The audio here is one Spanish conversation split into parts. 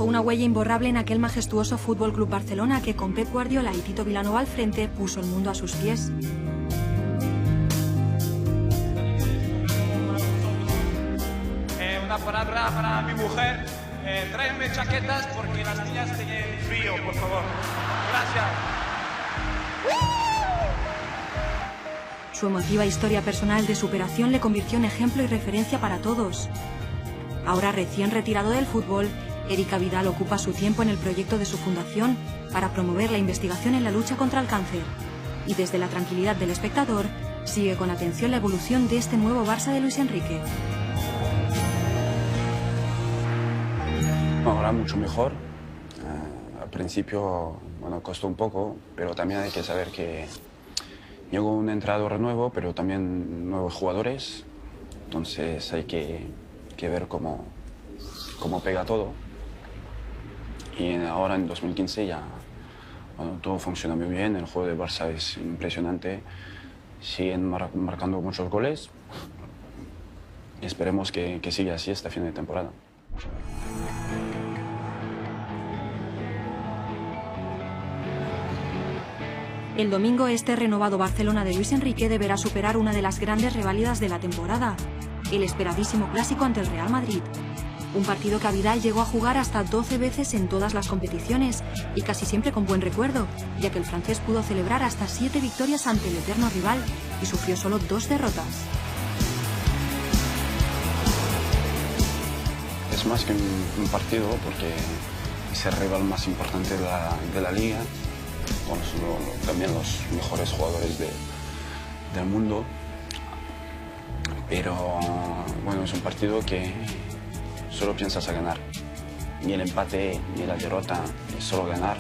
dejó una huella imborrable en aquel majestuoso Fútbol Club Barcelona que con Pep Guardiola y Tito Vilanova al frente puso el mundo a sus pies. Una palabra para mi mujer. Tráeme chaquetas porque las niñas tienen frío, por favor. Gracias. Su emotiva historia personal de superación le convirtió en ejemplo y referencia para todos. Ahora recién retirado del fútbol, Erika Vidal ocupa su tiempo en el proyecto de su fundación para promover la investigación en la lucha contra el cáncer. Y desde la tranquilidad del espectador, sigue con atención la evolución de este nuevo Barça de Luis Enrique. Ahora mucho mejor. Al principio, bueno, costó un poco, pero también hay que saber que llegó un entrenador nuevo, pero también nuevos jugadores. Entonces hay que ver cómo pega todo. Y ahora en 2015 ya bueno, todo funciona muy bien. El juego de Barça es impresionante. Siguen marcando muchos goles. Esperemos que siga así hasta fin de temporada. El domingo este renovado Barcelona de Luis Enrique deberá superar una de las grandes reválidas de la temporada, el esperadísimo clásico ante el Real Madrid. Un partido que a Vidal llegó a jugar hasta 12 veces en todas las competiciones y casi siempre con buen recuerdo, ya que el francés pudo celebrar hasta 7 victorias ante el eterno rival y sufrió solo 2 derrotas. Es más que un partido porque es el rival más importante de la liga. Bueno, son también los mejores jugadores del mundo, pero bueno, es un partido que solo piensas a ganar. Ni el empate ni la derrota, es solo ganar.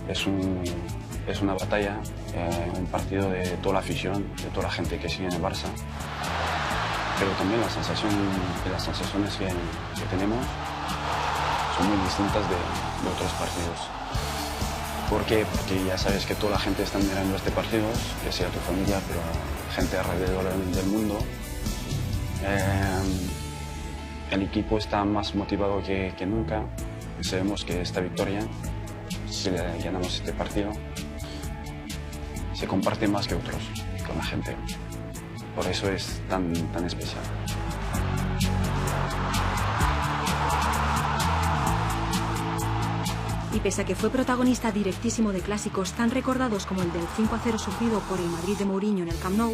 Es una batalla, un partido de toda la afición, de toda la gente que sigue en el Barça, pero también las sensaciones que tenemos son muy distintas de otros partidos. ¿Por qué? Porque ya sabes que toda la gente está mirando este partido, que sea tu familia, pero gente alrededor del mundo. El equipo está más motivado que nunca. Sabemos que esta victoria, si ganamos este partido, se comparte más que otros con la gente. Por eso es tan especial. Y pese a que fue protagonista directísimo de clásicos tan recordados como el del 5-0 sufrido por el Madrid de Mourinho en el Camp Nou,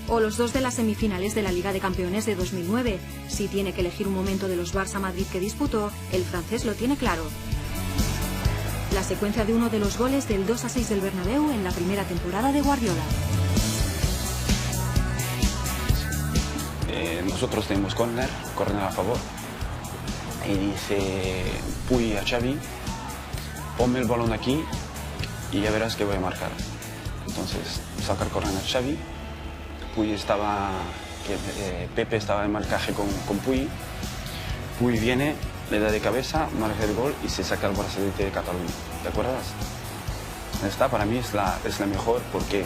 o los 2 de las semifinales de la Liga de Campeones de 2009, si tiene que elegir un momento de los Barça-Madrid que disputó, el francés lo tiene claro. La secuencia de uno de los goles del 2-6 del Bernabéu en la primera temporada de Guardiola. Nosotros tenemos córner a favor, y dice Puy a Xavi: ponme el balón aquí y ya verás que voy a marcar. Entonces saca el córner a Xavi. Pepe estaba en marcaje con Puy. Puy viene, le da de cabeza, marca el gol y se saca el brazalete de Cataluña. ¿Te acuerdas? Esta para mí es la mejor porque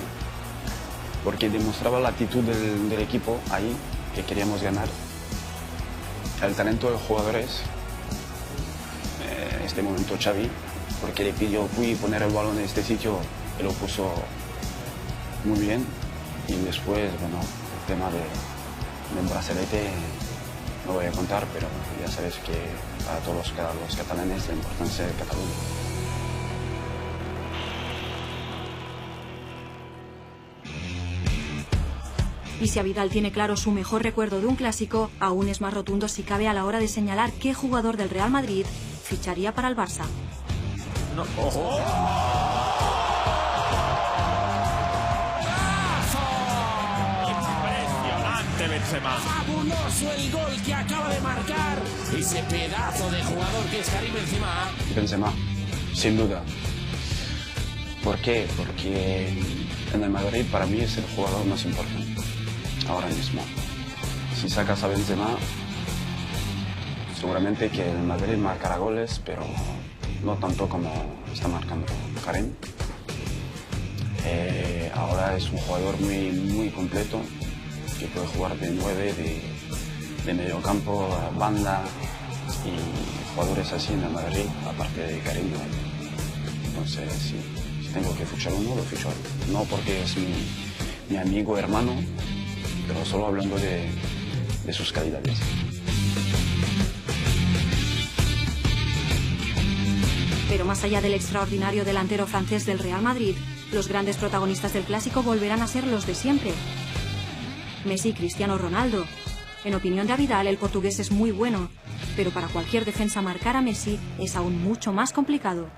demostraba la actitud del equipo ahí, que queríamos ganar. El talento de los jugadores, en este momento Xavi, porque le pidió a Puy poner el balón en este sitio y lo puso muy bien. Y después, bueno, el tema del brazalete no voy a contar, pero ya sabes que para todos los catalanes la importancia de Cataluña. Y si a Vidal tiene claro su mejor recuerdo de un clásico, aún es más rotundo si cabe a la hora de señalar qué jugador del Real Madrid ficharía para el Barça. No. ¡Ojo! Impresionante Benzema. Fabuloso el gol que acaba de marcar. Ese pedazo de jugador que es Karim Benzema. Benzema, sin duda. ¿Por qué? Porque en el Madrid para mí es el jugador más importante ahora mismo. Si sacas a Benzema, seguramente que el Madrid marcará goles, pero no tanto como está marcando Karim. Ahora es un jugador muy completo, que puede jugar de 9, de medio campo, banda, y jugadores así en el Madrid, aparte de Karim. Entonces, si tengo que fichar uno, lo ficho. No porque es mi amigo, hermano, pero solo hablando de sus calidades. Pero más allá del extraordinario delantero francés del Real Madrid, los grandes protagonistas del clásico volverán a ser los de siempre. Messi y Cristiano Ronaldo. En opinión de Vidal, el portugués es muy bueno, pero para cualquier defensa marcar a Messi es aún mucho más complicado.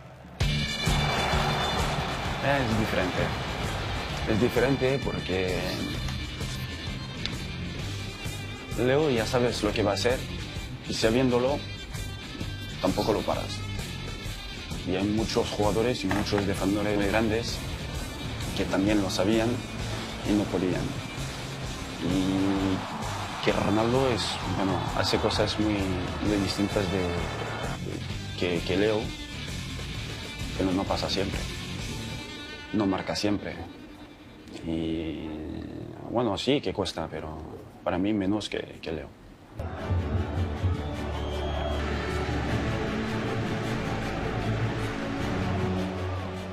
Es diferente porque Leo ya sabes lo que va a hacer y sabiéndolo tampoco lo paras. Y hay muchos jugadores y muchos defensores grandes que también lo sabían y no podían. Y que Ronaldo hace cosas muy distintas que Leo, pero no pasa siempre. No marca siempre. Y bueno, sí que cuesta, pero para mí menos que Leo.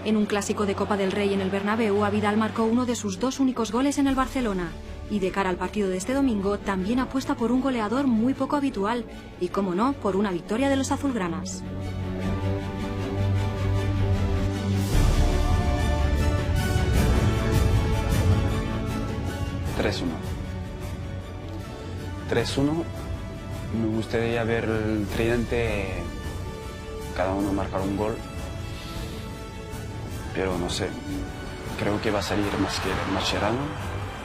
En un clásico de Copa del Rey en el Bernabéu, Vidal marcó uno de sus 2 únicos goles en el Barcelona. Y de cara al partido de este domingo, también apuesta por un goleador muy poco habitual. Y, como no, por una victoria de los azulgranas. Me gustaría ver el tridente, cada uno marcar un gol. Pero no sé, creo que va a salir Mascherano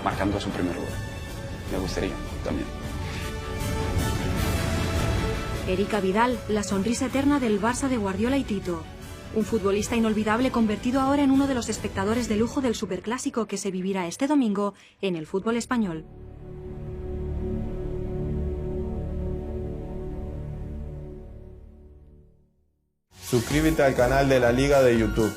marcando su primer gol. Me gustaría también. Eric Vidal, la sonrisa eterna del Barça de Guardiola y Tito. Un futbolista inolvidable convertido ahora en uno de los espectadores de lujo del superclásico que se vivirá este domingo en el fútbol español. Suscríbete al canal de La Liga de YouTube.